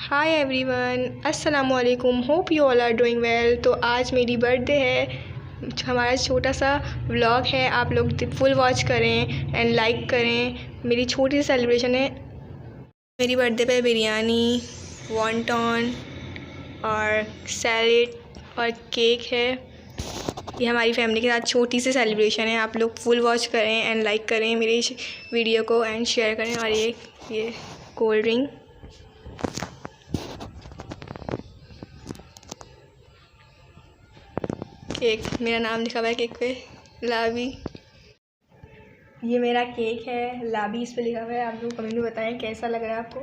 हाय everyone, अस्सलाम वालेकुम। Hope you all are doing well. तो आज मेरी बर्थडे है। हमारा छोटा सा व्लॉग है, आप लोग फुल वॉच करें एंड लाइक करें। मेरी छोटी सी सेलिब्रेशन है। मेरी बर्थडे पे बिरयानी, वॉन्टॉन और सैलेड और केक है। ये हमारी फैमिली के साथ छोटी सी सेलिब्रेशन है। आप लोग फुल वॉच करें एंड लाइक करें मेरी वीडियो को एंड शेयर करें। और ये कोल्ड ड्रिंक, केक, मेरा नाम लिखा हुआ है केक पे, लाबी। ये मेरा केक है, लाबी इस पे लिखा हुआ है। आप लोग कमेंट में बताएं कैसा लग रहा है आपको।